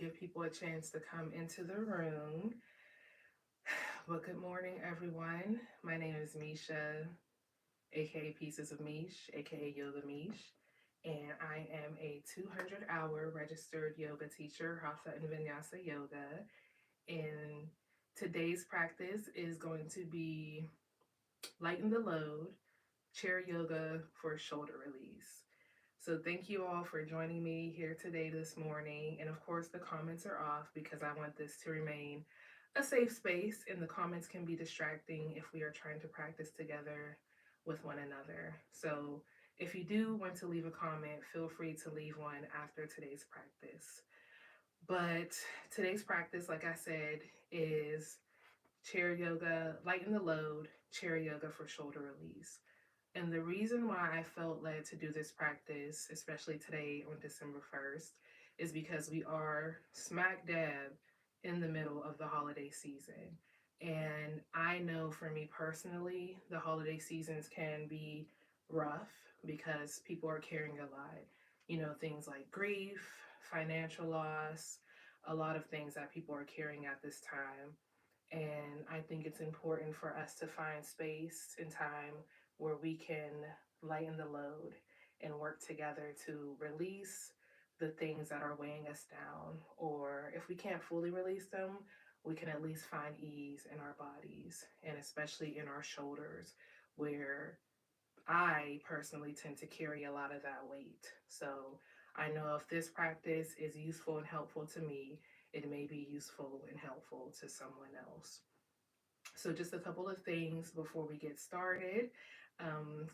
give people a chance to come into the room. But good morning, everyone. My name is Misha, aka Pieces of Mish, aka Yoga Mish, and I am a 200-hour registered yoga teacher, Hatha and Vinyasa Yoga. And today's practice is going to be lighten the load, chair yoga for shoulder release. So thank you all for joining me here today this morning. And of course, the comments are off because I want this to remain a safe space, and the comments can be distracting if we are trying to practice together with one another. So if you do want to leave a comment, feel free to leave one after today's practice. But today's practice, like I said, is chair yoga, lighten the load, chair yoga for shoulder release. And the reason why I felt led to do this practice, especially today on December 1st, is because we are smack dab in the middle of the holiday season. And I know for me personally, the holiday seasons can be rough because people are carrying a lot. You know, things like grief, financial loss, a lot of things that people are carrying at this time. And I think it's important for us to find space and time where we can lighten the load and work together to release the things that are weighing us down. Or if we can't fully release them, we can at least find ease in our bodies and especially in our shoulders, where I personally tend to carry a lot of that weight. So I know if this practice is useful and helpful to me, it may be useful and helpful to someone else. So just a couple of things before we get started.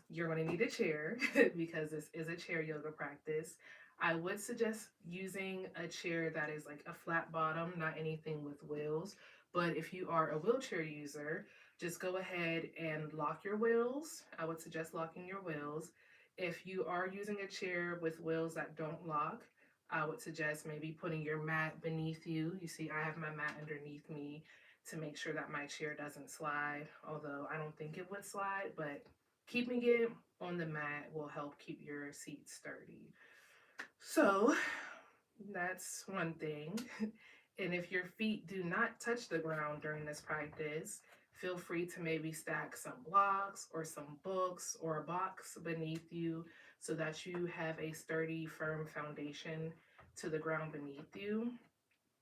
You're going to need a chair because this is a chair yoga practice. I would suggest using a chair that is like a flat bottom, not anything with wheels. But if you are a wheelchair user, just go ahead and lock your wheels. I would suggest locking your wheels. If you are using a chair with wheels that don't lock, I would suggest maybe putting your mat beneath you. You see, I have my mat underneath me to make sure that my chair doesn't slide, although I don't think it would slide, but keeping it on the mat will help keep your seat sturdy. So that's one thing. And if your feet do not touch the ground during this practice, feel free to maybe stack some blocks or some books or a box beneath you so that you have a sturdy, firm foundation to the ground beneath you.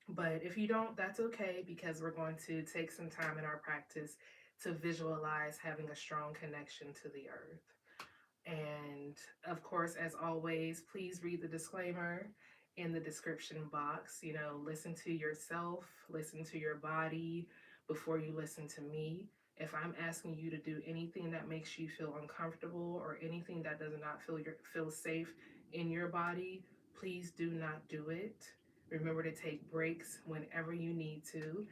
But if you don't, that's okay, because we're going to take some time in our practice to visualize having a strong connection to the earth. And of course, as always, please read the disclaimer in the description box. You know, listen to yourself, listen to your body before you listen to me. If I'm asking you to do anything that makes you feel uncomfortable or anything that does not feel safe in your body, please do not do it. Remember to take breaks whenever you need to.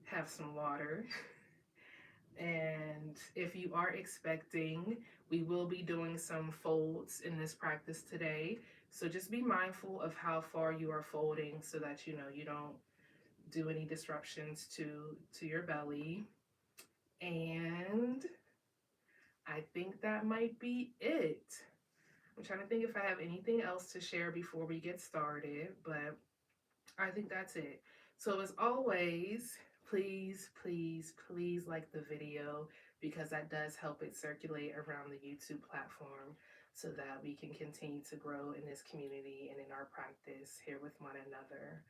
Have some water. And if you are expecting, we will be doing some folds in this practice today. So just be mindful of how far you are folding so that you know you don't do any disruptions to your belly. And I think that might be it. I'm trying to think if I have anything else to share before we get started, but I think that's it. So as always, please, please, please like the video, because that does help it circulate around the YouTube platform so that we can continue to grow in this community and in our practice here with one another.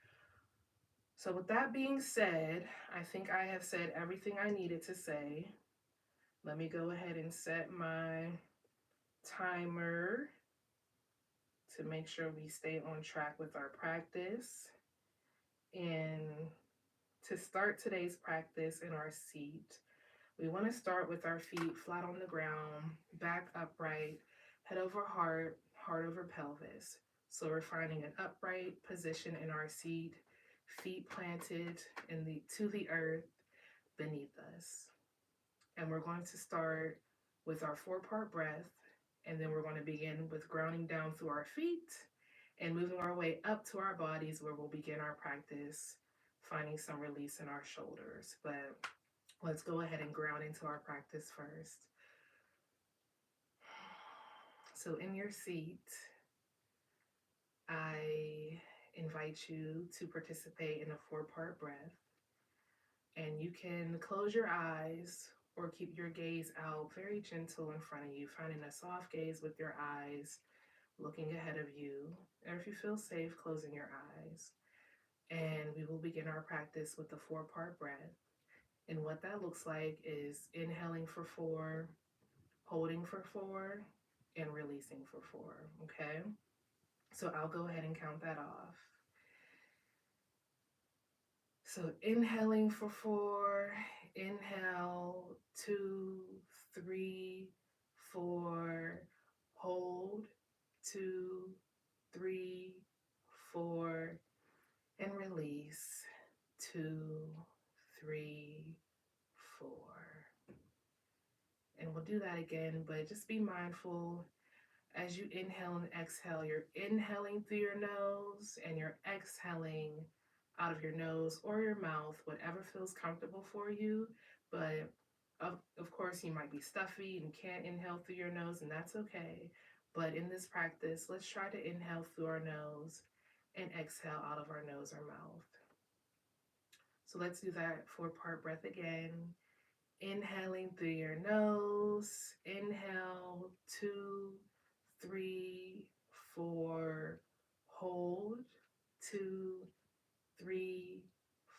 So with that being said, I think I have said everything I needed to say. Let me go ahead and set my timer to make sure we stay on track with our practice. And to start today's practice in our seat, we want to start with our feet flat on the ground, back upright, head over heart, heart over pelvis. So we're finding an upright position in our seat, feet planted to the earth beneath us. And we're going to start with our 4-part breath, and then we're going to begin with grounding down through our feet and moving our way up to our bodies, where we'll begin our practice finding some release in our shoulders. But let's go ahead and ground into our practice first. So in your seat, I invite you to participate in a 4-part breath. And you can close your eyes or keep your gaze out very gentle in front of you, finding a soft gaze with your eyes looking ahead of you. Or if you feel safe, closing your eyes. And we will begin our practice with the 4-part breath. And what that looks like is inhaling for 4, holding for 4, and releasing for 4, okay? So I'll go ahead and count that off. So inhaling for 4, inhale, 2, 3, 4, hold, 2, 3, 4, and release, 2, 3, 4. And we'll do that again, but just be mindful as you inhale and exhale. You're inhaling through your nose and you're exhaling out of your nose or your mouth, whatever feels comfortable for you. But of course, you might be stuffy and can't inhale through your nose, and that's okay. But in this practice, let's try to inhale through our nose and exhale out of our nose or mouth. So let's do that 4-part breath again. Inhaling through your nose, inhale, 2, 3, 4, hold, 2, 3,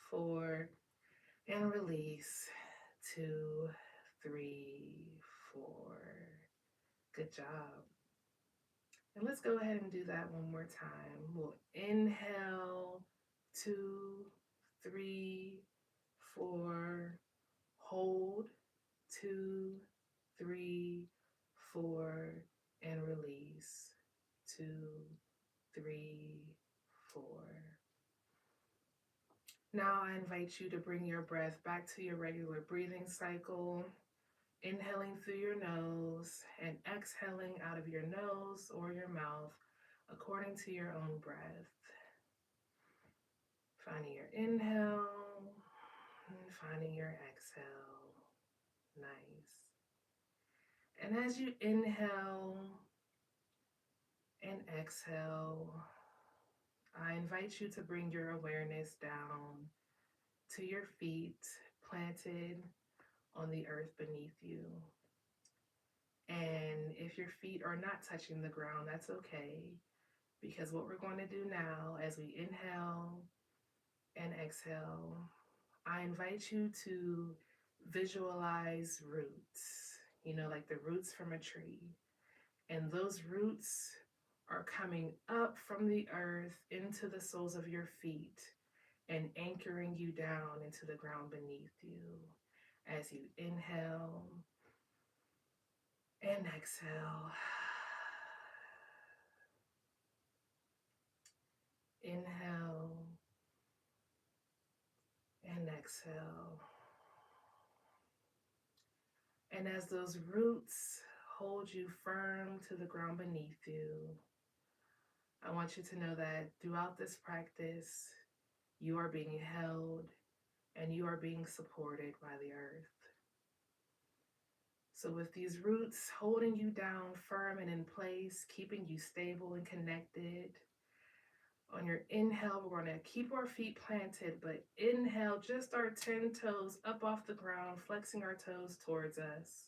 4, and release, 2, 3, 4. Good job. And let's go ahead and do that one more time. We'll inhale, 2, 3, 4, hold, 2, 3, 4, and release, 2, 3, 4. Now I invite you to bring your breath back to your regular breathing cycle, inhaling through your nose and exhaling out of your nose or your mouth according to your own breath. Finding your inhale and finding your exhale. Nice. And as you inhale and exhale, I invite you to bring your awareness down to your feet planted on the earth beneath you. And if your feet are not touching the ground, that's okay, because what we're going to do now as we inhale and exhale, I invite you to visualize roots, like the roots from a tree. And those roots are coming up from the earth into the soles of your feet and anchoring you down into the ground beneath you as you inhale and exhale. Inhale and exhale. And as those roots hold you firm to the ground beneath you, I want you to know that throughout this practice, you are being held and you are being supported by the earth. So with these roots holding you down firm and in place, keeping you stable and connected, on your inhale, we're going to keep our feet planted, but inhale just our 10 toes up off the ground, flexing our toes towards us.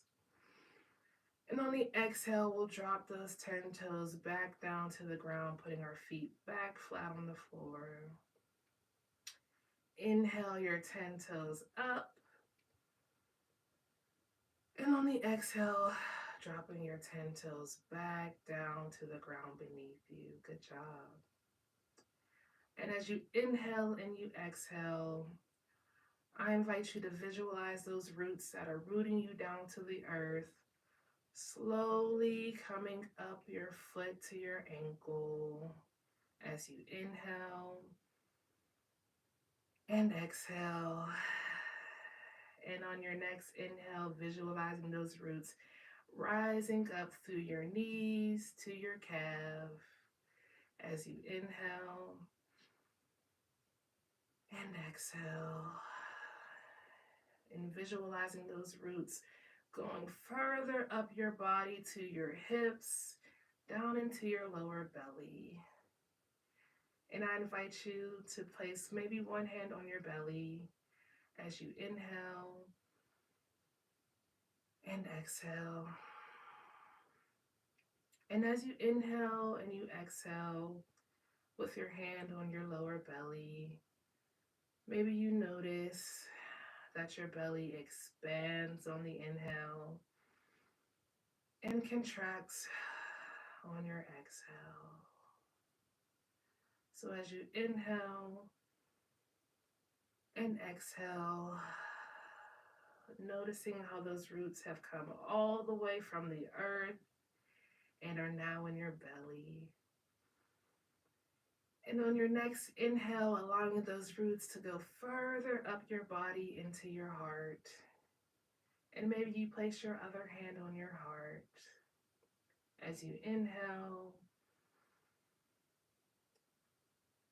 And on the exhale, we'll drop those 10 toes back down to the ground, putting our feet back flat on the floor. Inhale your 10 toes up. And on the exhale, dropping your 10 toes back down to the ground beneath you. Good job. And as you inhale and you exhale, I invite you to visualize those roots that are rooting you down to the earth, slowly coming up your foot to your ankle as you inhale and exhale. And on your next inhale, visualizing those roots rising up through your knees to your calf as you inhale and exhale. And visualizing those roots going further up your body to your hips, down into your lower belly. And I invite you to place maybe one hand on your belly as you inhale and exhale. And as you inhale and you exhale with your hand on your lower belly, maybe you notice that your belly expands on the inhale and contracts on your exhale. So as you inhale and exhale, noticing how those roots have come all the way from the earth and are now in your belly. And on your next inhale, allowing those roots to go further up your body into your heart. And maybe you place your other hand on your heart as you inhale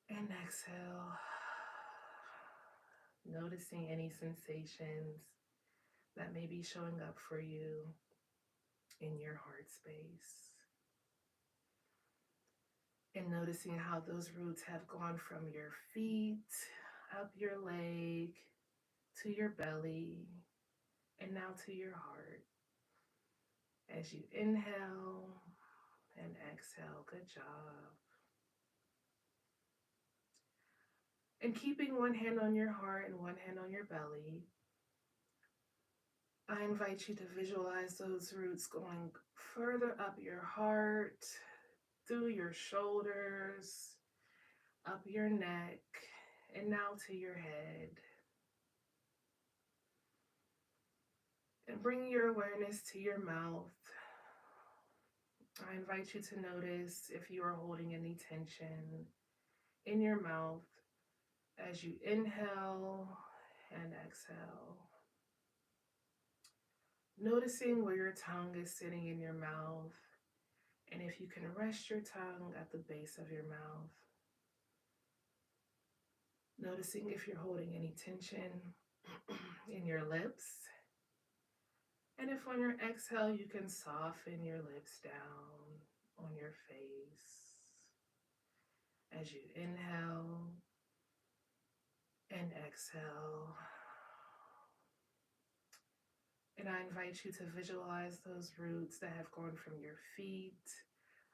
and exhale, noticing any sensations that may be showing up for you in your heart space. And noticing how those roots have gone from your feet, up your leg, to your belly, and now to your heart. As you inhale and exhale, good job. And keeping one hand on your heart and one hand on your belly, I invite you to visualize those roots going further up your heart, through your shoulders, up your neck, and now to your head. And bring your awareness to your mouth. I invite you to notice if you are holding any tension in your mouth as you inhale and exhale. Noticing where your tongue is sitting in your mouth, and if you can rest your tongue at the base of your mouth. Noticing if you're holding any tension in your lips. And if on your exhale, you can soften your lips down on your face as you inhale and exhale. And I invite you to visualize those roots that have gone from your feet,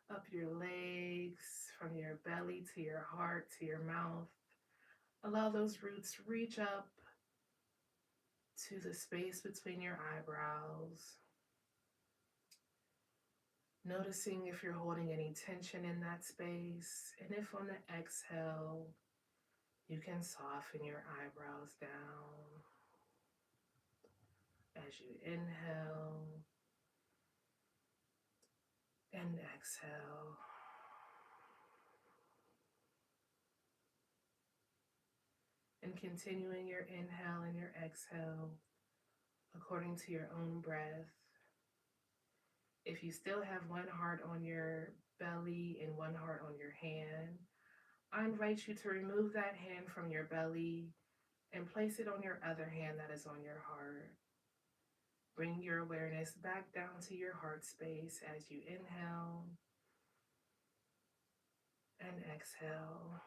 up your legs, from your belly to your heart to your mouth. Allow those roots reach up to the space between your eyebrows. Noticing if you're holding any tension in that space, and if on the exhale, you can soften your eyebrows down as you inhale and exhale. And continuing your inhale and your exhale according to your own breath. If you still have one heart on your belly and one heart on your hand, I invite you to remove that hand from your belly and place it on your other hand that is on your heart. Bring your awareness back down to your heart space as you inhale and exhale.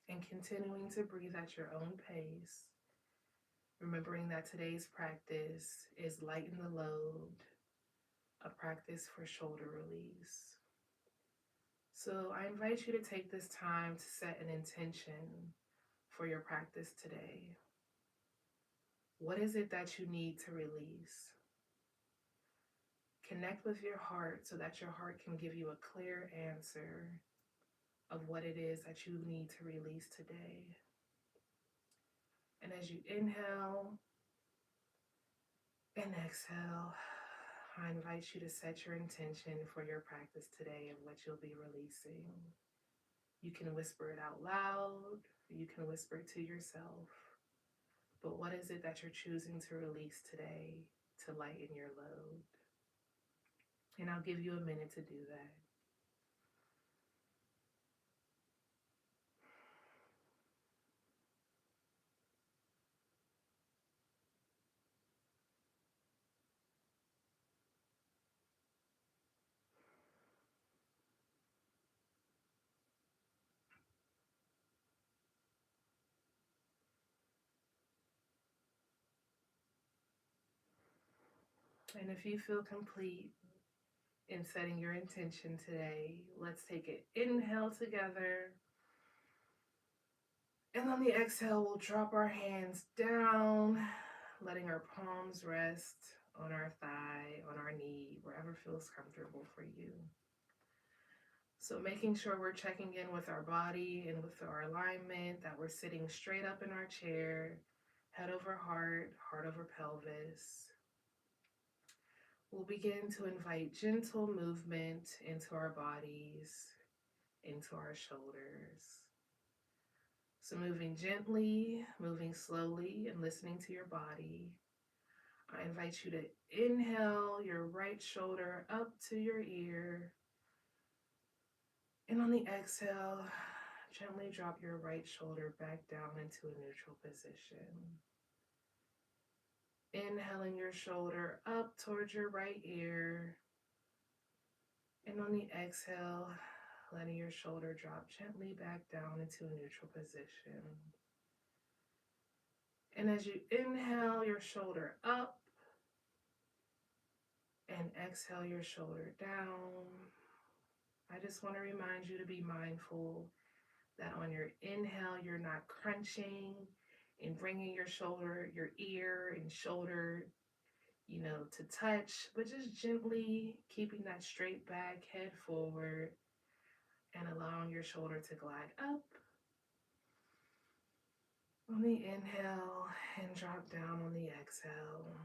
And continuing to breathe at your own pace. Remembering that today's practice is lighten the load, a practice for shoulder release. So I invite you to take this time to set an intention for your practice today. What is it that you need to release? Connect with your heart so that your heart can give you a clear answer of what it is that you need to release today. And as you inhale and exhale, I invite you to set your intention for your practice today and what you'll be releasing. You can whisper it out loud, you can whisper it to yourself. But what is it that you're choosing to release today to lighten your load? And I'll give you a minute to do that. And if you feel complete in setting your intention today, let's take an inhale together. And on the exhale, we'll drop our hands down, letting our palms rest on our thigh, on our knee, wherever feels comfortable for you. So making sure we're checking in with our body and with our alignment, that we're sitting straight up in our chair, head over heart, heart over pelvis. We'll begin to invite gentle movement into our bodies, into our shoulders. So moving gently, moving slowly, and listening to your body. I invite you to inhale your right shoulder up to your ear. And on the exhale, gently drop your right shoulder back down into a neutral position. Inhaling your shoulder up towards your right ear. And on the exhale, letting your shoulder drop gently back down into a neutral position. And as you inhale your shoulder up and exhale your shoulder down, I just want to remind you to be mindful that on your inhale, you're not crunching and bringing your shoulder, your ear and shoulder, to touch, but just gently keeping that straight back, head forward, and allowing your shoulder to glide up on the inhale and drop down on the exhale.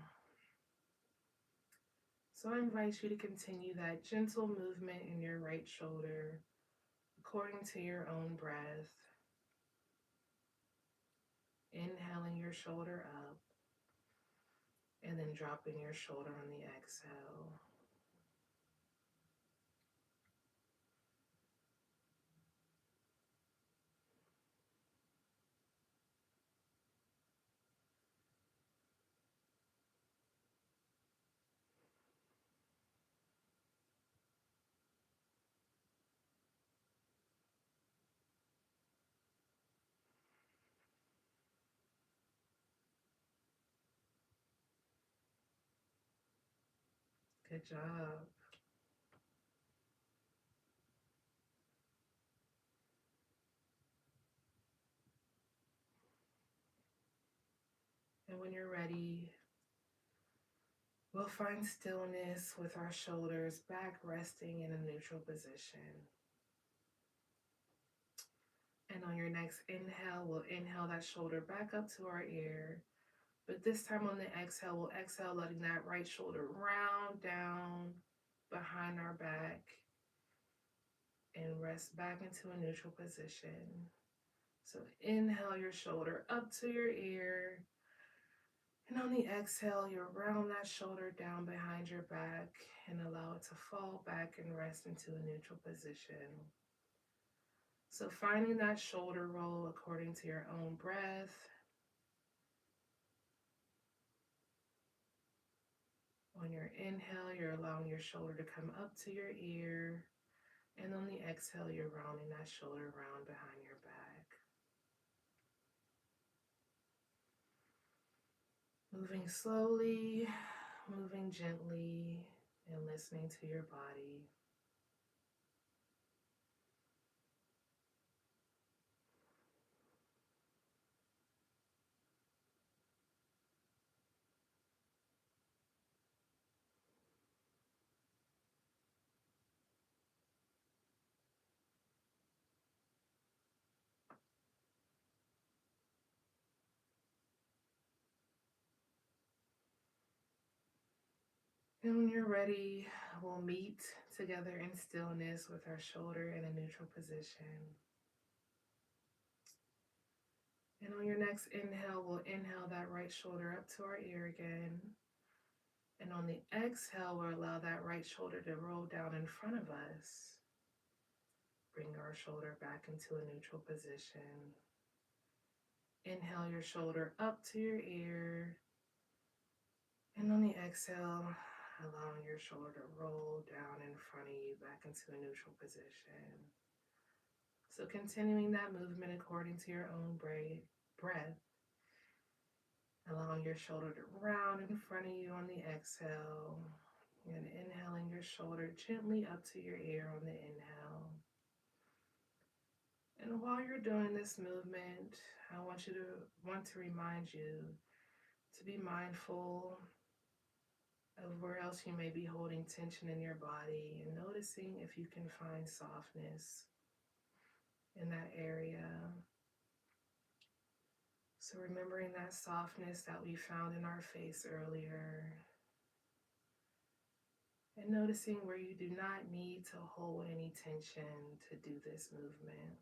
So I invite you to continue that gentle movement in your right shoulder according to your own breath. Inhaling your shoulder up and then dropping your shoulder on the exhale. Good job. And when you're ready, we'll find stillness with our shoulders back resting in a neutral position. And on your next inhale, we'll inhale that shoulder back up to our ear. But this time on the exhale, we'll exhale, letting that right shoulder round down behind our back and rest back into a neutral position. So inhale your shoulder up to your ear. And on the exhale, you round that shoulder down behind your back and allow it to fall back and rest into a neutral position. So finding that shoulder roll according to your own breath. On your inhale, you're allowing your shoulder to come up to your ear. And on the exhale, you're rounding that shoulder round behind your back. Moving slowly, moving gently, and listening to your body. And when you're ready, we'll meet together in stillness with our shoulder in a neutral position. And on your next inhale, we'll inhale that right shoulder up to our ear again. And on the exhale, we'll allow that right shoulder to roll down in front of us. Bring our shoulder back into a neutral position. Inhale your shoulder up to your ear. And on the exhale, allowing your shoulder to roll down in front of you back into a neutral position. So continuing that movement according to your own breath. Allowing your shoulder to round in front of you on the exhale. And inhaling your shoulder gently up to your ear on the inhale. And while you're doing this movement, I want to remind you to be mindful of where else you may be holding tension in your body and noticing if you can find softness in that area. So remembering that softness that we found in our face earlier, and noticing where you do not need to hold any tension to do this movement.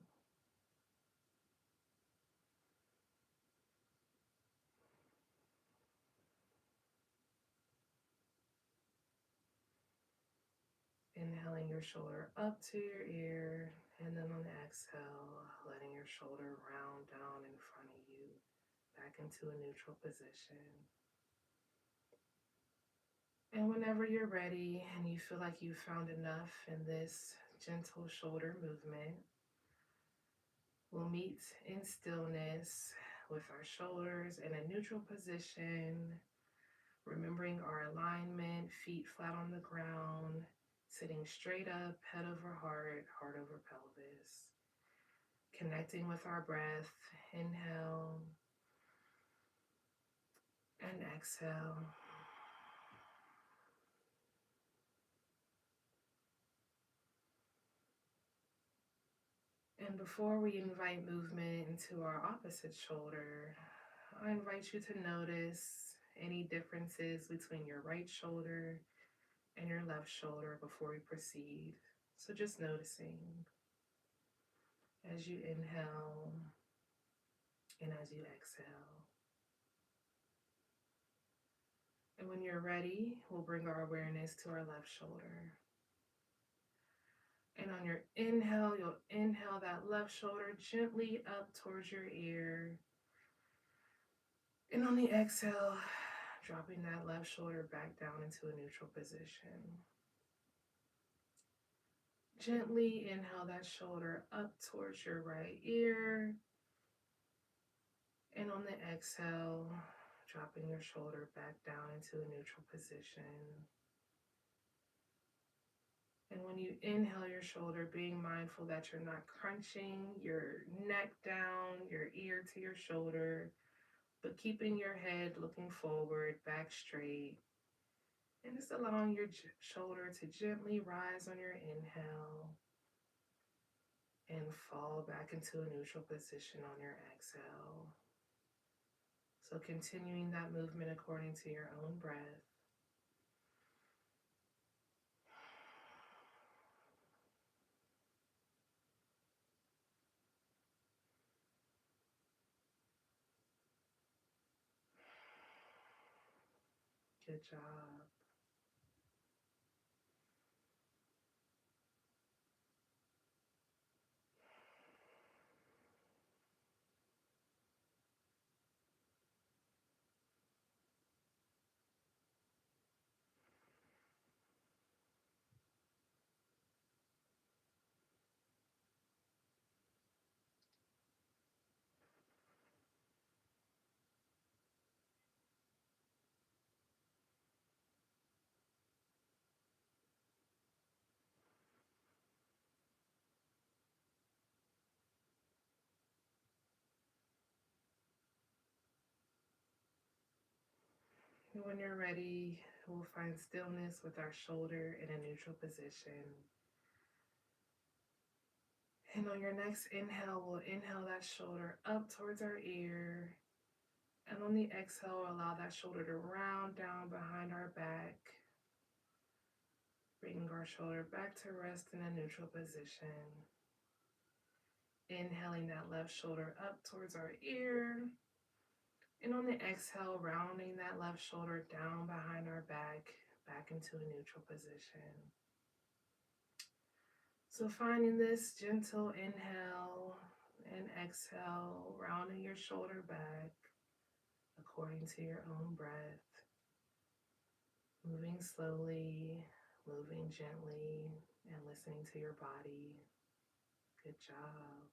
Inhaling your shoulder up to your ear, and then on the exhale, letting your shoulder round down in front of you, back into a neutral position. And whenever you're ready and you feel like you've found enough in this gentle shoulder movement, we'll meet in stillness with our shoulders in a neutral position, remembering our alignment, feet flat on the ground, sitting straight up, head over heart, heart over pelvis. Connecting with our breath, inhale and exhale. And before we invite movement into our opposite shoulder, I invite you to notice any differences between your right shoulder and your left shoulder before we proceed. So just noticing as you inhale and as you exhale. And when you're ready, we'll bring our awareness to our left shoulder. And on your inhale, you'll inhale that left shoulder gently up towards your ear. And on the exhale, dropping that left shoulder back down into a neutral position. Gently inhale that shoulder up towards your right ear. And on the exhale, dropping your shoulder back down into a neutral position. And when you inhale your shoulder, being mindful that you're not crunching your neck down, your ear to your shoulder, but keeping your head looking forward, back straight. And just allowing your shoulder to gently rise on your inhale and fall back into a neutral position on your exhale. So continuing that movement according to your own breath. Good job. And when you're ready, we'll find stillness with our shoulder in a neutral position. And on your next inhale, we'll inhale that shoulder up towards our ear. And on the exhale, allow that shoulder to round down behind our back. Bringing our shoulder back to rest in a neutral position. Inhaling that left shoulder up towards our ear. And on the exhale, rounding that left shoulder down behind our back, back into a neutral position. So finding this gentle inhale and exhale, rounding your shoulder back according to your own breath. Moving slowly, moving gently, and listening to your body. Good job.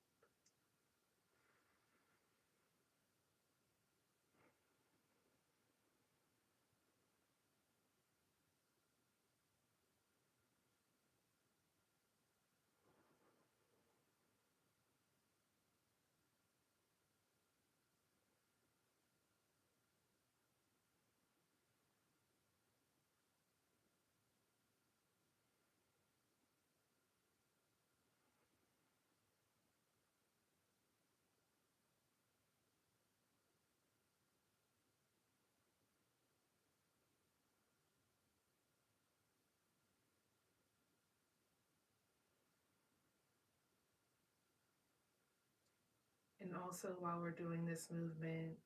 also, while we're doing this movement,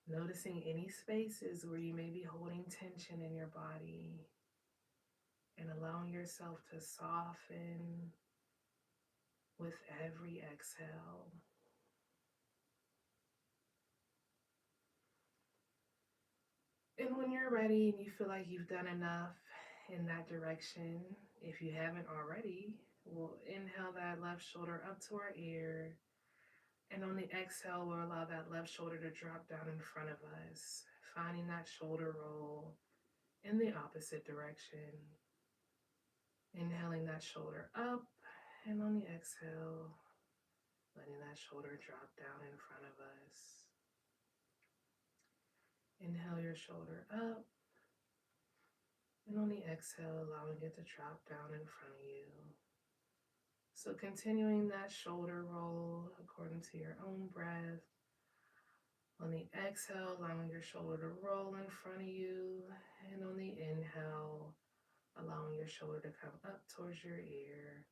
noticing any spaces where you may be holding tension in your body and allowing yourself to soften with every exhale. And when you're ready and you feel like you've done enough in that direction, if you haven't already, we'll inhale that left shoulder up to our ear. And on the exhale, we'll allow that left shoulder to drop down in front of us, finding that shoulder roll in the opposite direction. Inhaling that shoulder up, and on the exhale, letting that shoulder drop down in front of us. Inhale your shoulder up, and on the exhale, allowing it to drop down in front of you. So continuing that shoulder roll according to your own breath. On the exhale, allowing your shoulder to roll in front of you. And on the inhale, allowing your shoulder to come up towards your ear.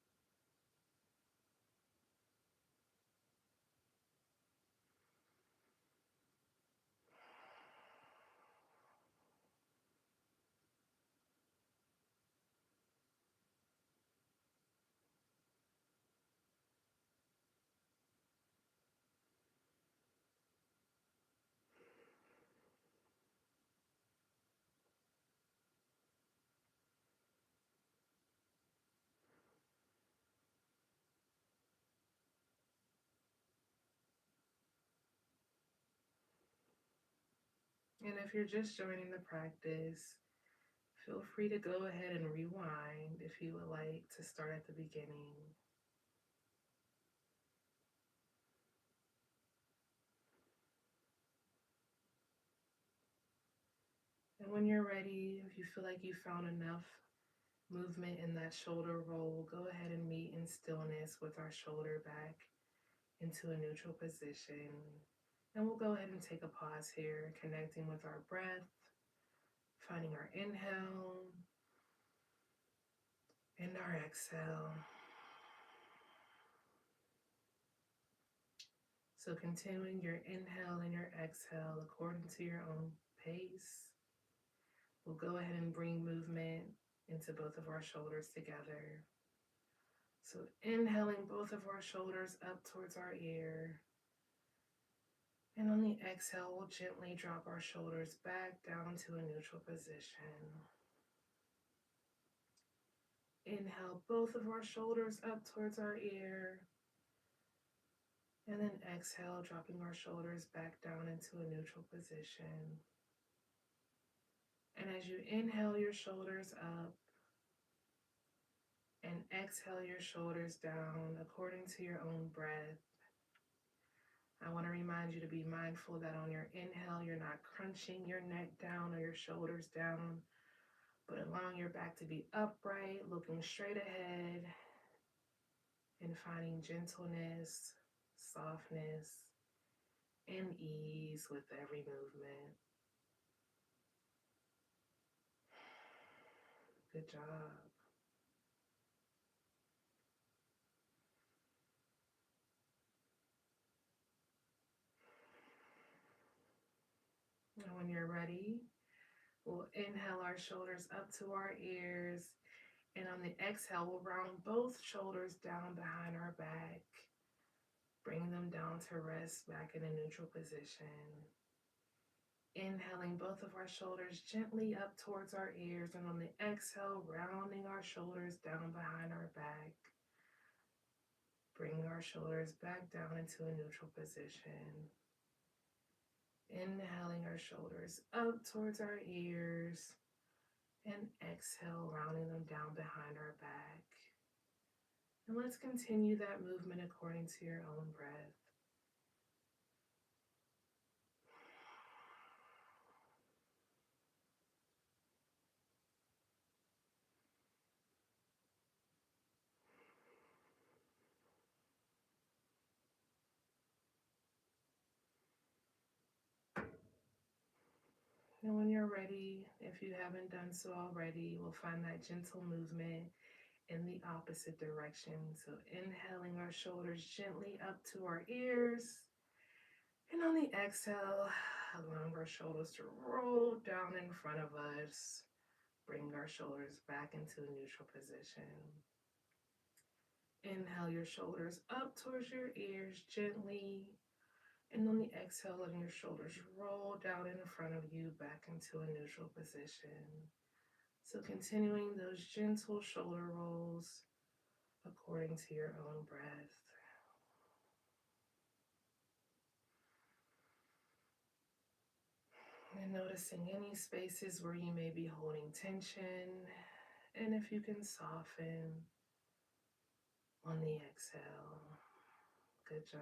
And if you're just joining the practice, feel free to go ahead and rewind if you would like to start at the beginning. And when you're ready, if you feel like you found enough movement in that shoulder roll, go ahead and meet in stillness with our shoulder back into a neutral position. And we'll go ahead and take a pause here, connecting with our breath, finding our inhale and our exhale. So continuing your inhale and your exhale according to your own pace. We'll go ahead and bring movement into both of our shoulders together. So inhaling both of our shoulders up towards our ear. And on the exhale, we'll gently drop our shoulders back down to a neutral position. Inhale both of our shoulders up towards our ear. And then exhale, dropping our shoulders back down into a neutral position. And as you inhale your shoulders up and exhale your shoulders down according to your own breath, I want to remind you to be mindful that on your inhale, you're not crunching your neck down or your shoulders down, but allowing your back to be upright, looking straight ahead, and finding gentleness, softness, and ease with every movement. Good job. And when you're ready, we'll inhale our shoulders up to our ears. And on the exhale, we'll round both shoulders down behind our back, bringing them down to rest back in a neutral position. Inhaling both of our shoulders gently up towards our ears, and on the exhale, rounding our shoulders down behind our back, bringing our shoulders back down into a neutral position. Inhaling our shoulders up towards our ears, and exhale, rounding them down behind our back. And let's continue that movement according to your own breath. And when you're ready, if you haven't done so already, we'll find that gentle movement in the opposite direction. So inhaling our shoulders gently up to our ears. And on the exhale, allowing our shoulders to roll down in front of us. Bring our shoulders back into a neutral position. Inhale your shoulders up towards your ears gently. And on the exhale, letting your shoulders roll down in front of you back into a neutral position. So continuing those gentle shoulder rolls according to your own breath. And noticing any spaces where you may be holding tension, and if you can soften on the exhale. Good job.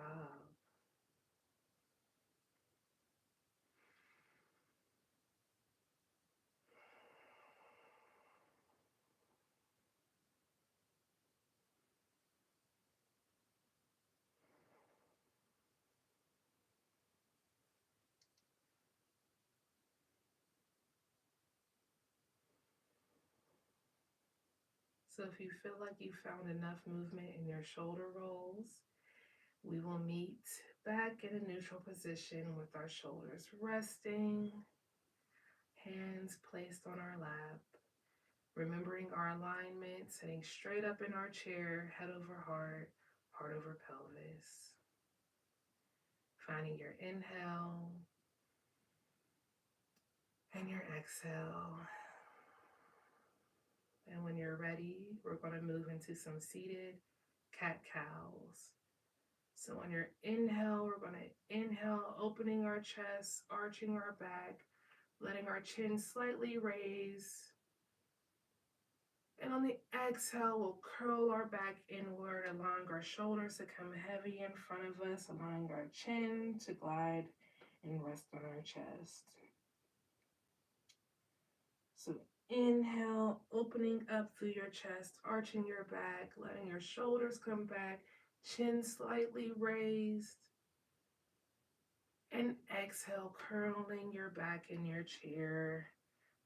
So if you feel like you found enough movement in your shoulder rolls, we will meet back in a neutral position with our shoulders resting, hands placed on our lap, remembering our alignment, sitting straight up in our chair, head over heart, heart over pelvis. Finding your inhale and your exhale. And when you're ready, we're going to move into some seated cat-cows. So on your inhale, we're going to inhale, opening our chest, arching our back, letting our chin slightly raise. And on the exhale, we'll curl our back inward, allowing our shoulders to come heavy in front of us, allowing our chin to glide and rest on our chest. So inhale, opening up through your chest, arching your back, letting your shoulders come back, chin slightly raised. And exhale, curling your back in your chair,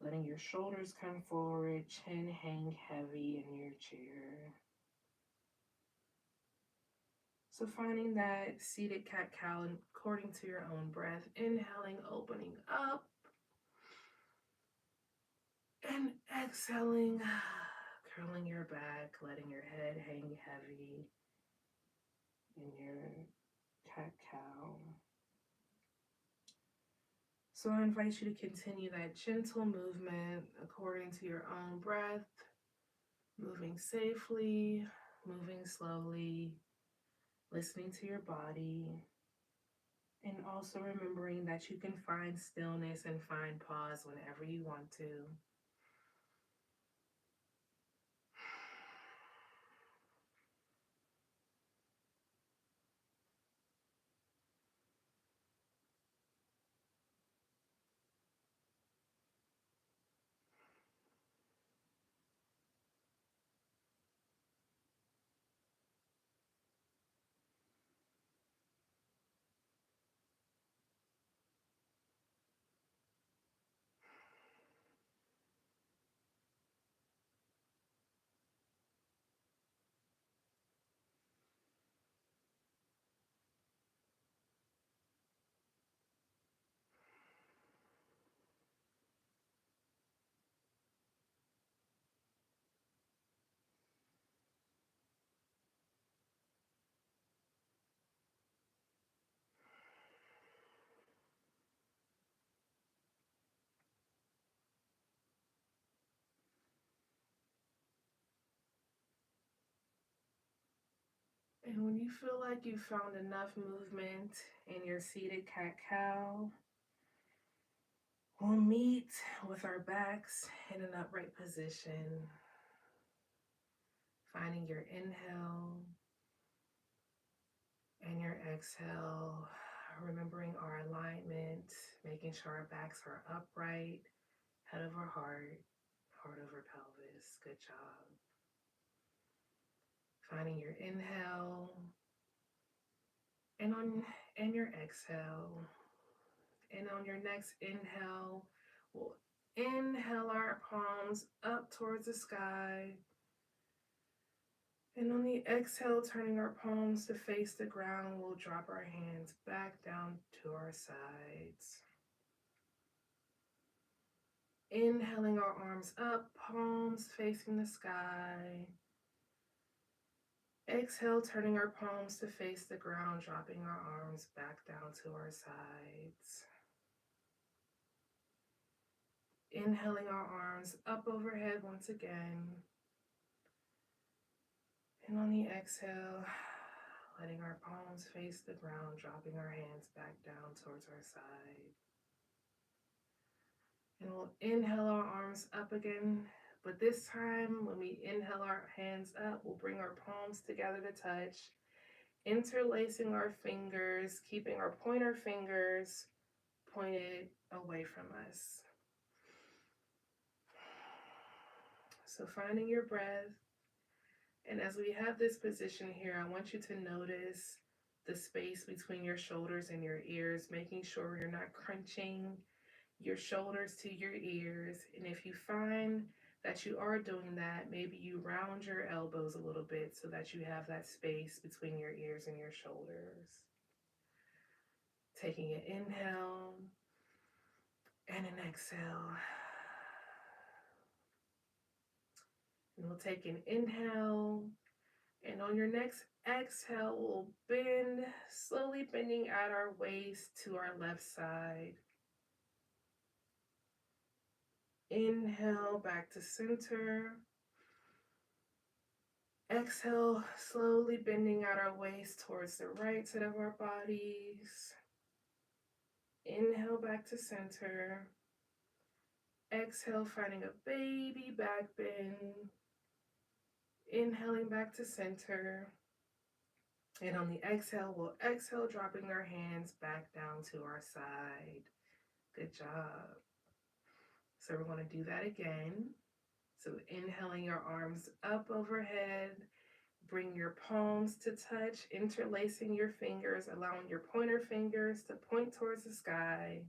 letting your shoulders come forward, chin hang heavy in your chair. So finding that seated cat-cow according to your own breath, inhaling, opening up, and exhaling, curling your back, letting your head hang heavy in your cat-cow. So I invite you to continue that gentle movement according to your own breath, moving safely, moving slowly, listening to your body, and also remembering that you can find stillness and find pause whenever you want to. And when you feel like you found enough movement in your seated cat-cow, we'll meet with our backs in an upright position. Finding your inhale and your exhale, remembering our alignment, making sure our backs are upright, head over heart, heart over pelvis. Good job. Finding your inhale and your exhale. And on your next inhale, we'll inhale our palms up towards the sky. And on the exhale, turning our palms to face the ground, we'll drop our hands back down to our sides. Inhaling our arms up, palms facing the sky. Exhale, turning our palms to face the ground, dropping our arms back down to our sides. Inhaling our arms up overhead once again. And on the exhale, letting our palms face the ground, dropping our hands back down towards our side. And we'll inhale our arms up again, but this time when we inhale our hands up, we'll bring our palms together to touch, interlacing our fingers, keeping our pointer fingers pointed away from us. So finding your breath. And as we have this position here, I want you to notice the space between your shoulders and your ears, making sure you're not crunching your shoulders to your ears. And if you find that you are doing that, maybe you round your elbows a little bit so that you have that space between your ears and your shoulders. Taking an inhale and an exhale. And we'll take an inhale, and on your next exhale, we'll bend, slowly bending at our waist to our left side. Inhale, back to center. Exhale, slowly bending at our waist towards the right side of our bodies. Inhale, back to center. Exhale, finding a baby back bend. Inhaling back to center. And on the exhale, we'll exhale, dropping our hands back down to our side. Good job. So we're going to do that again. So inhaling your arms up overhead, bring your palms to touch, interlacing your fingers, allowing your pointer fingers to point towards the sky.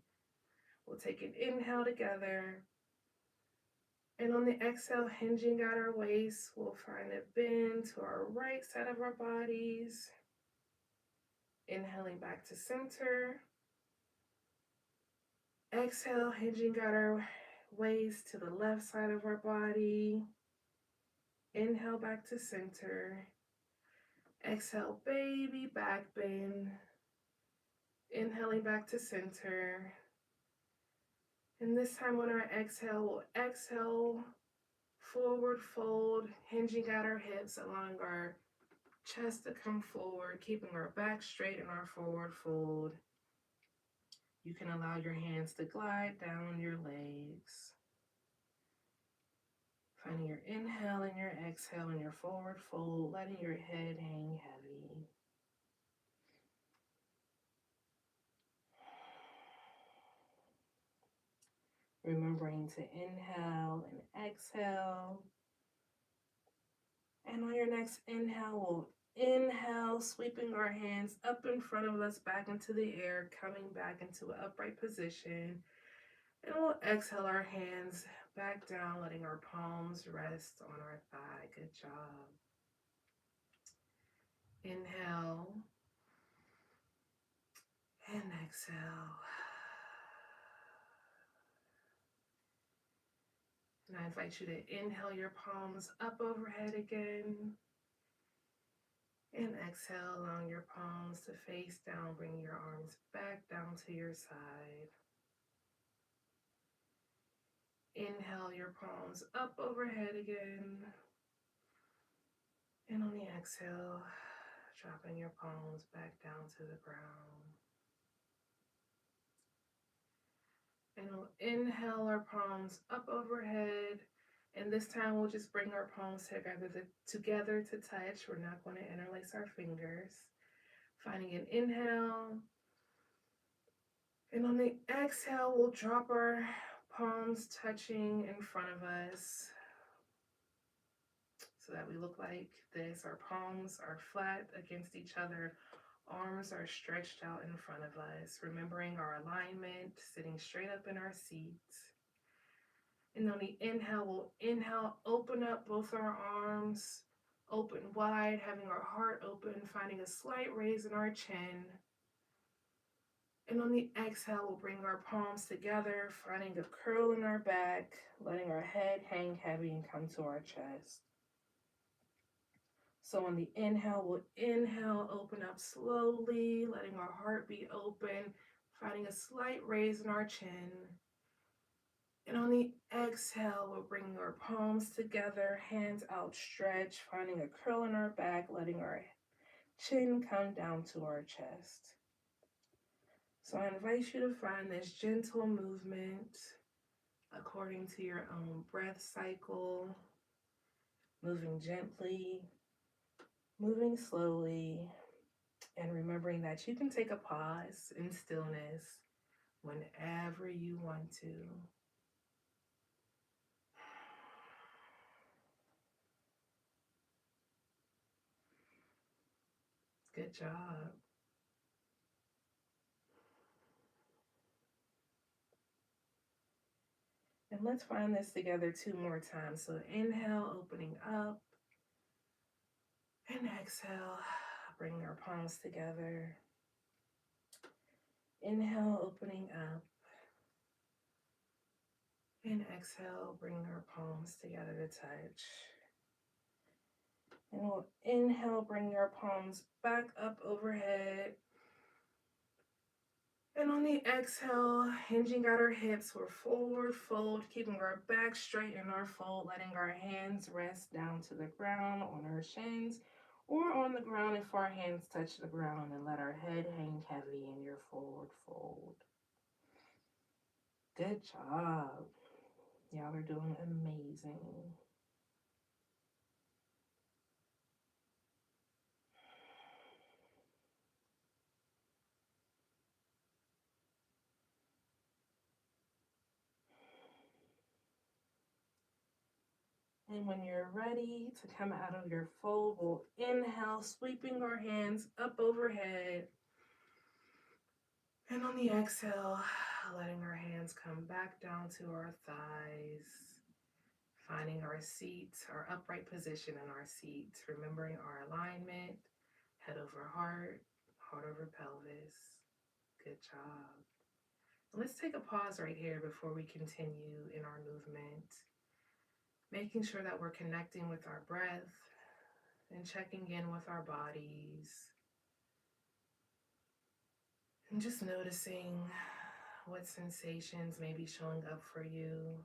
We'll take an inhale together. And on the exhale, hinging at our waist, we'll find a bend to our right side of our bodies. Inhaling back to center. Exhale, hinging at our waist to the left side of our body. Inhale back to center. Exhale, baby back bend. Inhaling back to center. And this time on our exhale, we'll exhale, forward fold, hinging at our hips, allowing our chest to come forward, keeping our back straight in our forward fold. You can allow your hands to glide down your legs. Finding your inhale and your exhale in your forward fold, letting your head hang heavy. Remembering to inhale and exhale. And on your next inhale, we'll inhale, sweeping our hands up in front of us, back into the air, coming back into an upright position. And we'll exhale our hands back down, letting our palms rest on our thigh. Good job. Inhale and exhale. And I invite you to inhale your palms up overhead again. And exhale, allowing your palms to face down, bringing your arms back down to your side. Inhale your palms up overhead again. And on the exhale, dropping your palms back down to the ground. And we'll inhale our palms up overhead. And this time we'll just bring our palms together to touch. We're not going to interlace our fingers. Finding an inhale. And on the exhale, we'll drop our palms touching in front of us so that we look like this. Our palms are flat against each other. Arms are stretched out in front of us, remembering our alignment, sitting straight up in our seats. And on the inhale, we'll inhale, open up both our arms, open wide, having our heart open, finding a slight raise in our chin. And on the exhale, we'll bring our palms together, finding a curl in our back, letting our head hang heavy and come to our chest. So on the inhale, we'll inhale, open up slowly, letting our heart be open, finding a slight raise in our chin. And on the exhale, we'll bring our palms together, hands outstretched, finding a curl in our back, letting our chin come down to our chest. So I invite you to find this gentle movement according to your own breath cycle, moving gently, moving slowly, and remembering that you can take a pause in stillness whenever you want to. Good job. And let's find this together 2 more times. So inhale, opening up, and exhale, bring our palms together. Inhale, opening up, and exhale, bring our palms together to touch. And we'll inhale, bring our palms back up overhead. And on the exhale, hinging at our hips, we're forward fold, keeping our back straight in our fold, letting our hands rest down to the ground on our shins or on the ground if our hands touch the ground, and let our head hang heavy in your forward fold. Good job. Y'all are doing amazing. And when you're ready to come out of your fold, we'll inhale, sweeping our hands up overhead. And on the exhale, letting our hands come back down to our thighs, finding our seat, our upright position in our seat, remembering our alignment, head over heart, heart over pelvis. Good job. Let's take a pause right here before we continue in our movement, making sure that we're connecting with our breath and checking in with our bodies. And just noticing what sensations may be showing up for you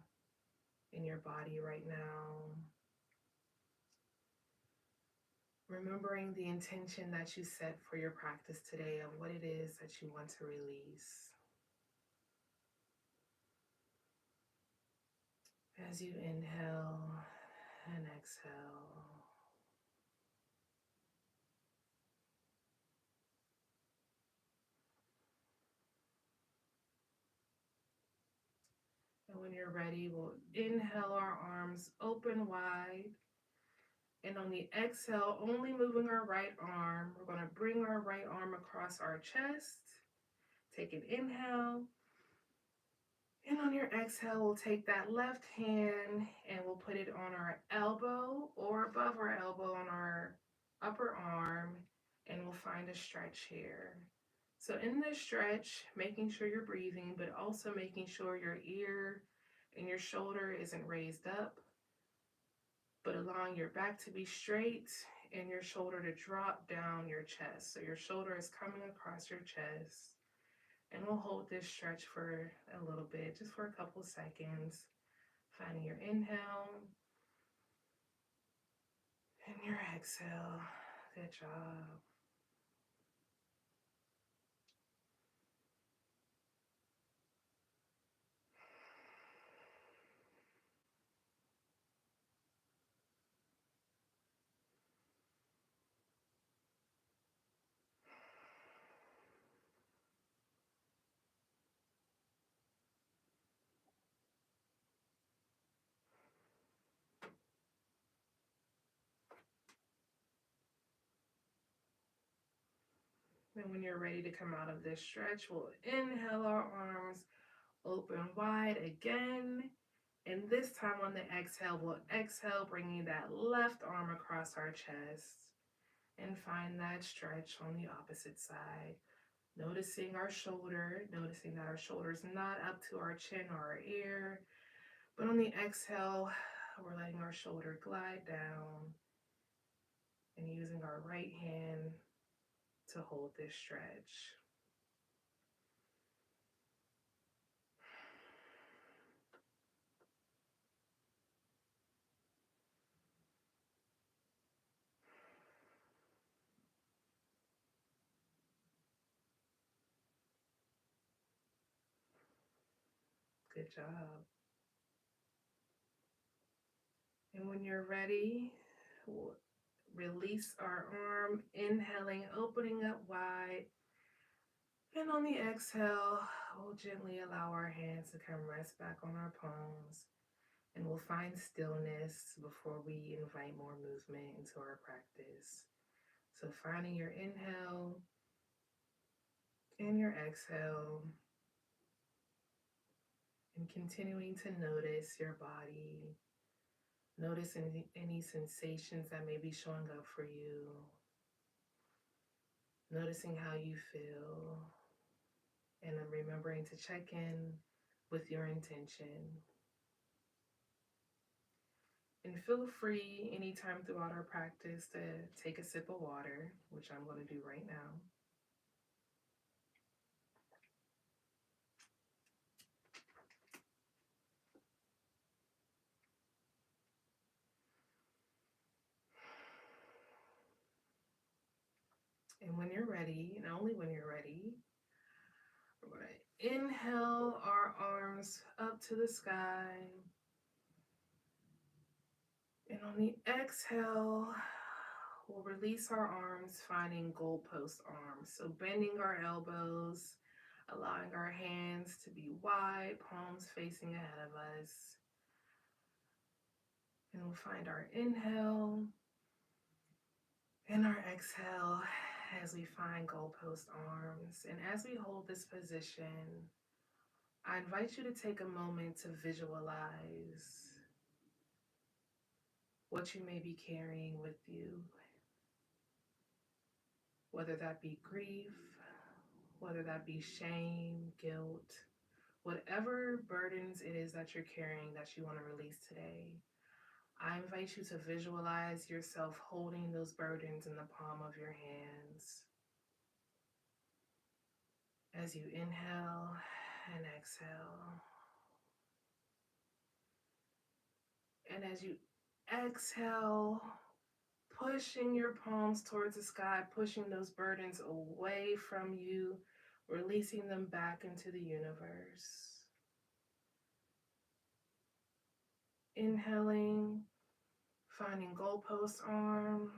in your body right now. Remembering the intention that you set for your practice today of what it is that you want to release. As you inhale and exhale. And when you're ready, we'll inhale our arms open wide. And on the exhale, only moving our right arm, we're going to bring our right arm across our chest. Take an inhale. And on your exhale, we'll take that left hand and we'll put it on our elbow or above our elbow on our upper arm, and we'll find a stretch here. So in this stretch, making sure you're breathing, but also making sure your ear and your shoulder isn't raised up, but allowing your back to be straight and your shoulder to drop down your chest. So your shoulder is coming across your chest. And we'll hold this stretch for a little bit, just for a couple seconds. Finding your inhale and your exhale. Good job. And when you're ready to come out of this stretch, we'll inhale our arms open wide again. And this time on the exhale, we'll exhale, bringing that left arm across our chest and find that stretch on the opposite side. Noticing our shoulder, noticing that our shoulder is not up to our chin or our ear, but on the exhale, we're letting our shoulder glide down and using our right hand to hold this stretch. Good job. And when you're ready, we'll release our arm, inhaling, opening up wide. And on the exhale, we'll gently allow our hands to come rest back on our palms. And we'll find stillness before we invite more movement into our practice. So finding your inhale and your exhale, and continuing to notice your body. Notice any sensations that may be showing up for you. Noticing how you feel. And then remembering to check in with your intention. And feel free anytime throughout our practice to take a sip of water, which I'm going to do right now. And when you're ready, and only when you're ready, we're going to inhale our arms up to the sky. And on the exhale, we'll release our arms, finding goalpost arms. So bending our elbows, allowing our hands to be wide, palms facing ahead of us. And we'll find our inhale and our exhale as we find goalpost arms. And as we hold this position, I invite you to take a moment to visualize what you may be carrying with you, whether that be grief, whether that be shame, guilt, whatever burdens it is that you're carrying that you want to release today. I invite you to visualize yourself holding those burdens in the palm of your hands. As you inhale and exhale. And as you exhale, pushing your palms towards the sky, pushing those burdens away from you, releasing them back into the universe. Inhaling, finding goalpost arms,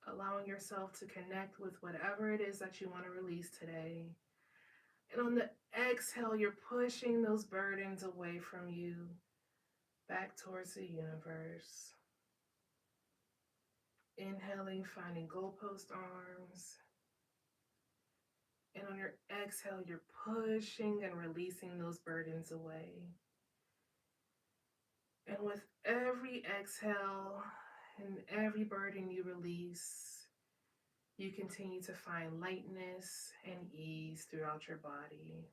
allowing yourself to connect with whatever it is that you want to release today. And on the exhale, you're pushing those burdens away from you, back towards the universe. Inhaling, finding goalpost arms. And on your exhale, you're pushing and releasing those burdens away. And with every exhale and every burden you release, you continue to find lightness and ease throughout your body.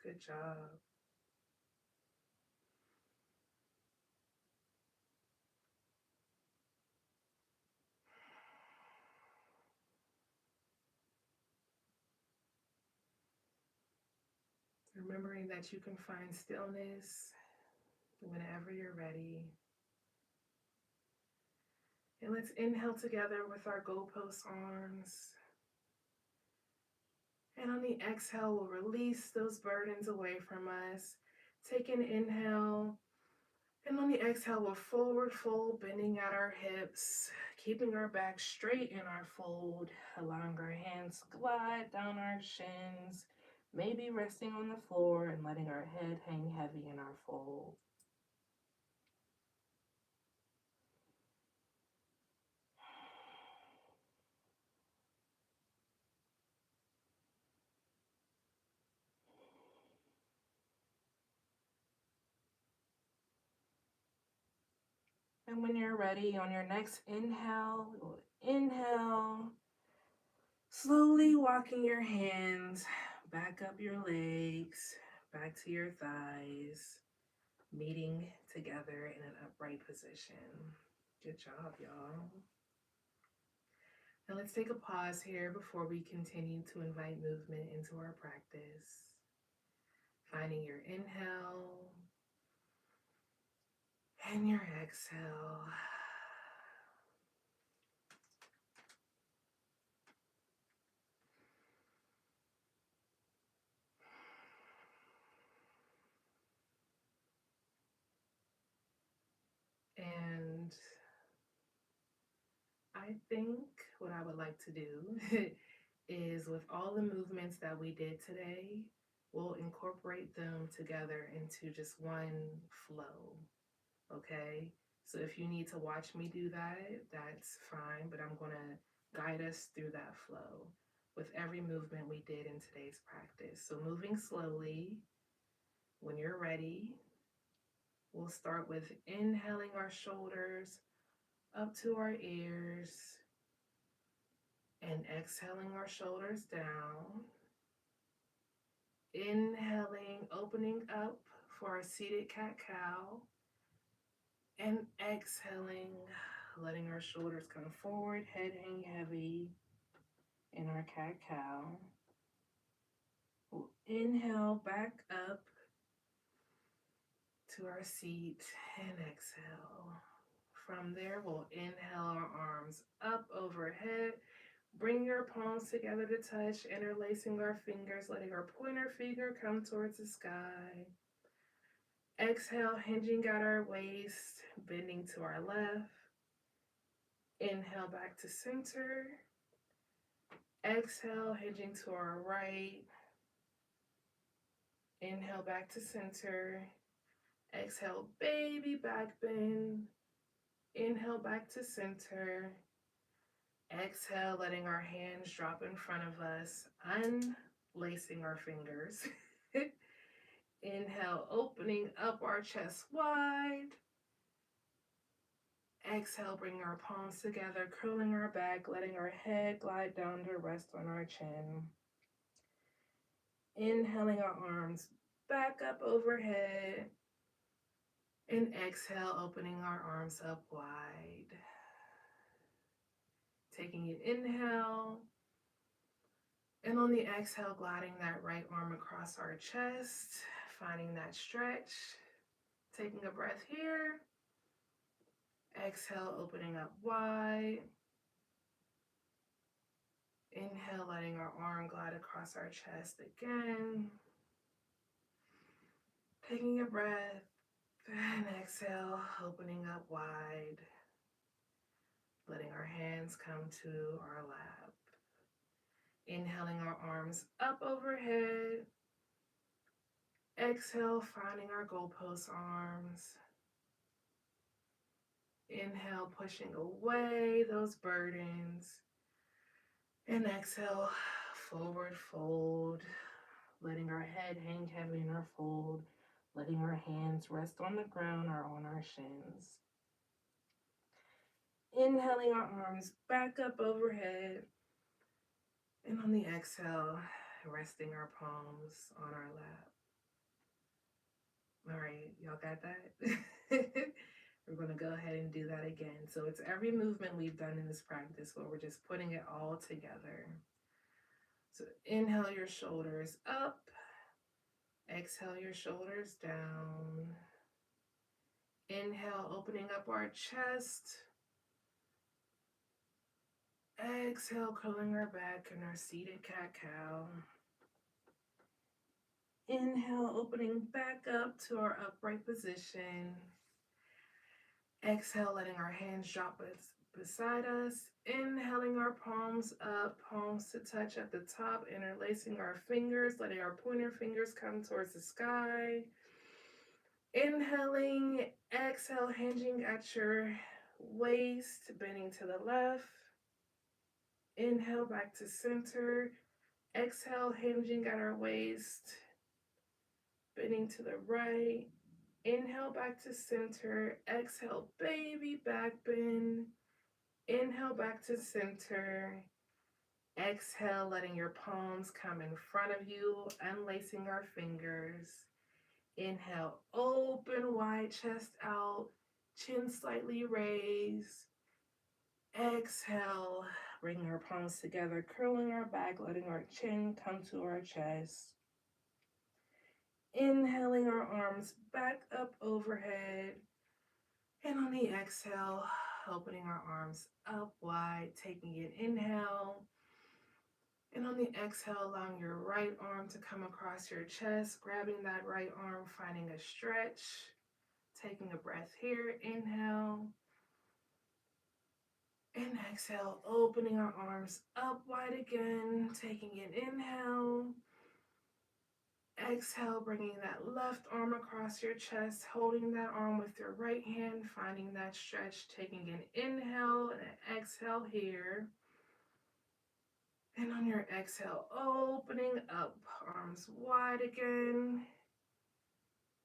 Good job. Remembering that you can find stillness whenever you're ready. And let's inhale together with our goalpost arms. And on the exhale, we'll release those burdens away from us. Take an inhale. And on the exhale, we'll forward fold, bending at our hips, keeping our back straight in our fold, allowing our hands to glide down our shins, maybe resting on the floor and letting our head hang heavy in our fold. And when you're ready, on your next inhale, we'll inhale, slowly walking your hands back up your legs, back to your thighs, meeting together in an upright position. Good job, y'all. Now let's take a pause here before we continue to invite movement into our practice. Finding your inhale and your exhale. And I think what I would like to do is, with all the movements that we did today, we'll incorporate them together into just one flow, okay? So if you need to watch me do that, that's fine, but I'm going to guide us through that flow with every movement we did in today's practice. So moving slowly, when you're ready, we'll start with inhaling our shoulders up to our ears and exhaling our shoulders down. Inhaling, opening up for our seated cat-cow, and exhaling, letting our shoulders come forward, head hang heavy in our cat-cow. We'll inhale back up to our seat and exhale. From there, we'll inhale our arms up overhead. Bring your palms together to touch, interlacing our fingers, letting our pointer finger come towards the sky. Exhale, hinging at our waist, bending to our left. Inhale back to center. Exhale, hinging to our right. Inhale back to center. Exhale, baby back bend. Inhale back to center. Exhale, letting our hands drop in front of us, unlacing our fingers. Inhale, opening up our chest wide. Exhale, bring our palms together, curling our back, letting our head glide down to rest on our chin. Inhaling our arms back up overhead. And exhale, opening our arms up wide. Taking an inhale. And on the exhale, gliding that right arm across our chest, finding that stretch. Taking a breath here. Exhale, opening up wide. Inhale, letting our arm glide across our chest again. Taking a breath. And exhale, opening up wide. Letting our hands come to our lap. Inhaling our arms up overhead. Exhale, finding our goalpost arms. Inhale, pushing away those burdens. And exhale, forward fold. Letting our head hang heavy in our fold. Letting our hands rest on the ground or on our shins. Inhaling our arms back up overhead. And on the exhale, resting our palms on our lap. All right, y'all got that? We're going to go ahead and do that again. So it's every movement we've done in this practice where we're just putting it all together. So inhale your shoulders up. Exhale your shoulders down. Inhale, opening up our chest. Exhale, curling our back in our seated cat-cow. Inhale, opening back up to our upright position. Exhale, letting our hands drop beside us. Inhaling our palms up, palms to touch at the top, interlacing our fingers, letting our pointer fingers come towards the sky. Inhaling, exhale, hinging at your waist, bending to the left. Inhale, back to center. Exhale, hinging at our waist, bending to the right. Inhale back to center. Exhale, baby back bend. Inhale back to center. Exhale, letting your palms come in front of you, unlacing our fingers. Inhale, open wide chest out, chin slightly raised. Exhale, bring our palms together, curling our back, letting our chin come to our chest. Inhaling our arms back up overhead. And on the exhale, opening our arms up wide, taking an inhale. And on the exhale, allowing your right arm to come across your chest, grabbing that right arm, finding a stretch, taking a breath here. Inhale. And exhale, opening our arms up wide again, taking an inhale. Exhale, bringing that left arm across your chest, holding that arm with your right hand, finding that stretch, taking an inhale and an exhale here. And on your exhale, opening up, arms wide again.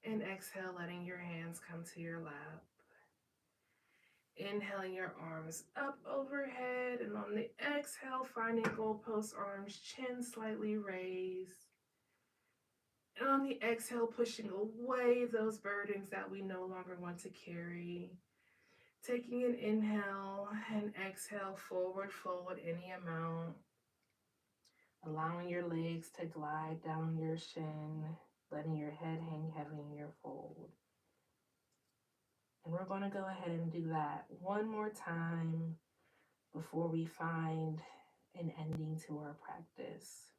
And exhale, letting your hands come to your lap. Inhaling your arms up overhead, and on the exhale, finding goalpost arms, chin slightly raised. And on the exhale, pushing away those burdens that we no longer want to carry. Taking an inhale and exhale, forward fold any amount. Allowing your legs to glide down your shin, letting your head hang heavy in your fold. And we're going to go ahead and do that one more time before we find an ending to our practice.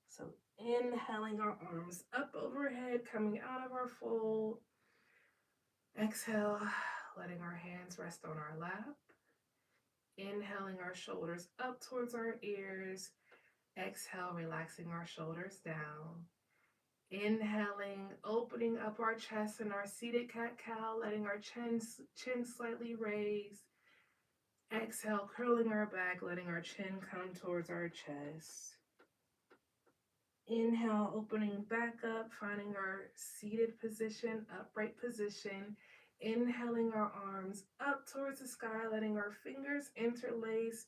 So inhaling our arms up overhead, coming out of our fold. Exhale, letting our hands rest on our lap. Inhaling our shoulders up towards our ears. Exhale, relaxing our shoulders down. Inhaling, opening up our chest and our seated cat-cow, letting our chin slightly raise. Exhale, curling our back, letting our chin come towards our chest. Inhale, opening back up, finding our seated position, upright position. Inhaling our arms up towards the sky, letting our fingers interlace,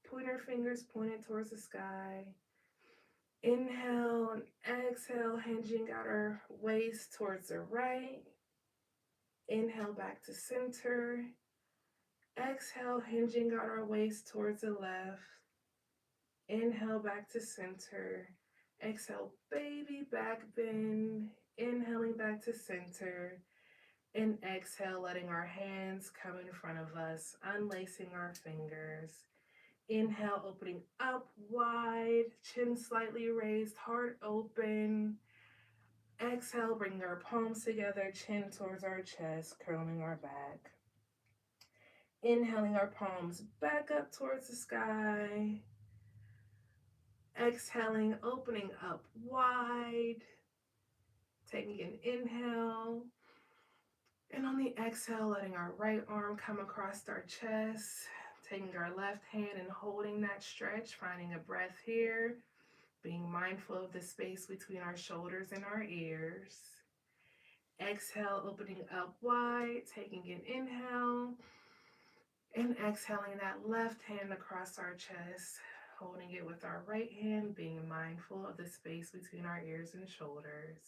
pointer fingers pointed towards the sky. Inhale and exhale, hinging out our waist towards the right. Inhale back to center. Exhale, hinging out our waist towards the left. Inhale back to center. Exhale, baby back bend. Inhaling back to center. And exhale, letting our hands come in front of us, unlacing our fingers. Inhale, opening up wide, chin slightly raised, heart open. Exhale, bringing our palms together, chin towards our chest, curling our back. Inhaling our palms back up towards the sky. Exhaling, opening up wide. Taking an inhale. And on the exhale, letting our right arm come across our chest. Taking our left hand and holding that stretch, finding a breath here. Being mindful of the space between our shoulders and our ears. Exhale, opening up wide, taking an inhale. And exhaling that left hand across our chest, holding it with our right hand, being mindful of the space between our ears and shoulders.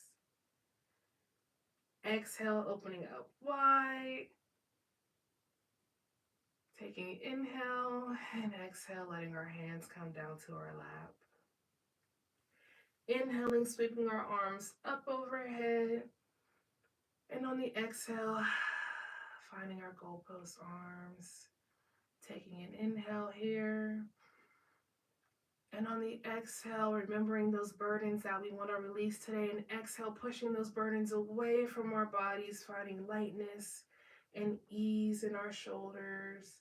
Exhale, opening up wide. Taking an inhale and exhale, letting our hands come down to our lap. Inhaling, sweeping our arms up overhead. And on the exhale, finding our goalpost arms. Taking an inhale here. And on the exhale, remembering those burdens that we want to release today. And exhale, pushing those burdens away from our bodies, finding lightness and ease in our shoulders.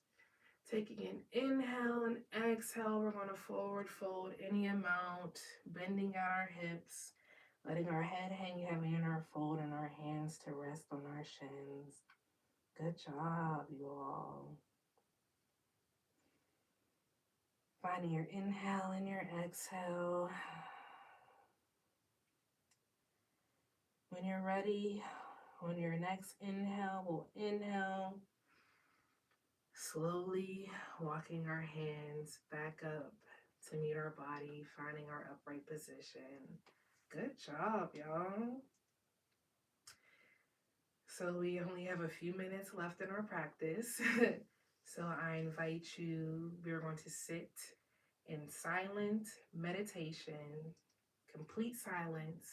Taking an inhale and exhale, we're going to forward fold any amount, bending at our hips, letting our head hang heavy in our fold and our hands to rest on our shins. Good job, you all. Finding your inhale and your exhale. When you're ready, On your next inhale, we'll inhale, slowly walking our hands back up to meet our body, finding our upright position. Good job, y'all. So we only have a few minutes left in our practice. So I invite you, we're going to sit in silent meditation, complete silence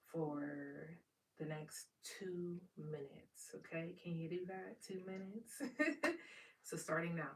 for the next 2 minutes. Okay, can you do that? 2 minutes? So starting now.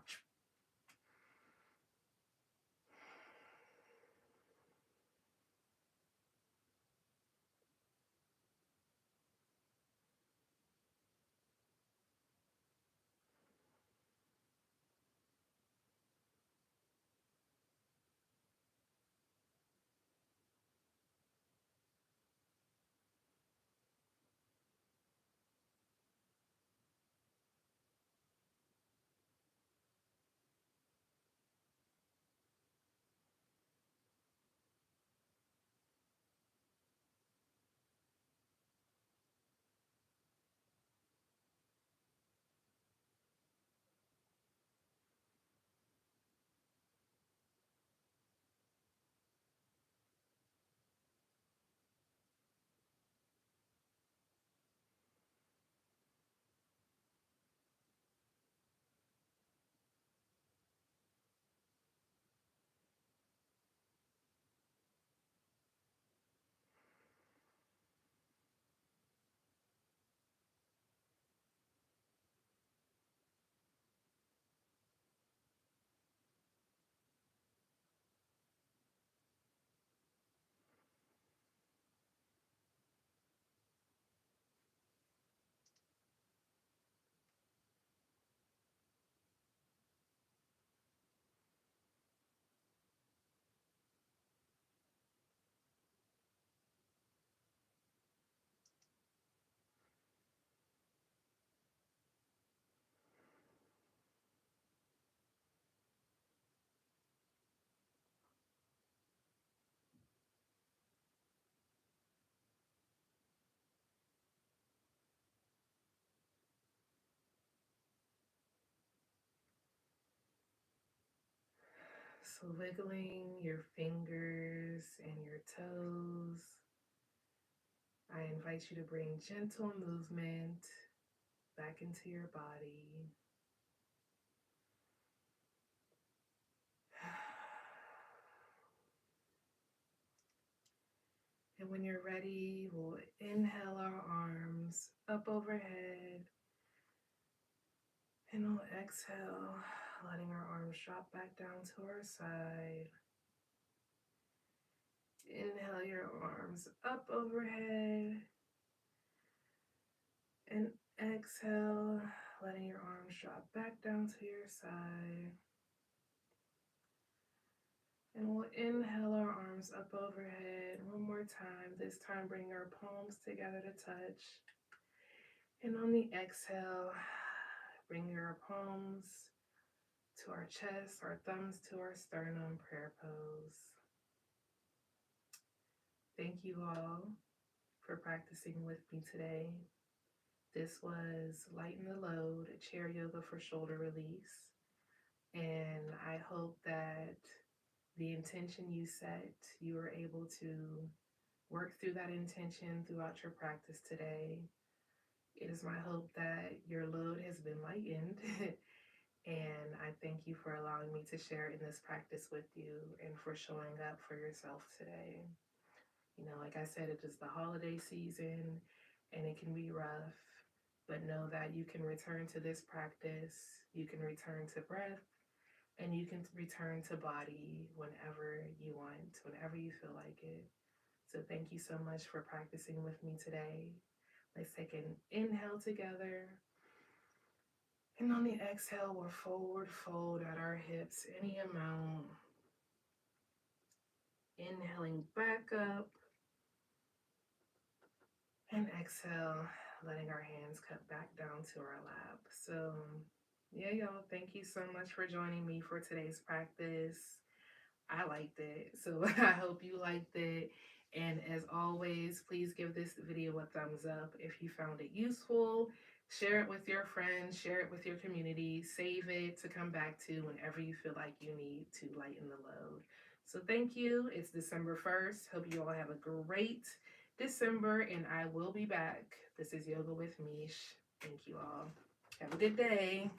So wiggling your fingers and your toes. I invite you to bring gentle movement back into your body. And when you're ready, we'll inhale our arms up overhead. And we'll exhale, letting our arms drop back down to our side. Inhale your arms up overhead. And exhale, letting your arms drop back down to your side. And we'll inhale our arms up overhead one more time. This time, bring our palms together to touch. And on the exhale, bring your palms to our chest, our thumbs to our sternum, prayer pose. Thank you all for practicing with me today. This was Lighten the Load, chair yoga for shoulder release. And I hope that the intention you set, you were able to work through that intention throughout your practice today. It is my hope that your load has been lightened. And I thank you for allowing me to share in this practice with you and for showing up for yourself today. You know, like I said, it is the holiday season and it can be rough, but know that you can return to this practice, you can return to breath, and you can return to body whenever you want, whenever you feel like it. So thank you so much for practicing with me today. Let's take an inhale together. And on the exhale, we'll forward fold at our hips any amount. Inhaling back up. And exhale, letting our hands cut back down to our lap. So yeah, y'all, thank you so much for joining me for today's practice. I liked it, so I hope you liked it. And as always, please give this video a thumbs up if you found it useful. Share it with your friends, share it with your community, save it to come back to whenever you feel like you need to lighten the load. So thank you. It's December 1st. Hope you all have a great December, and I will be back. This is Yoga with Mish. Thank you all. Have a good day.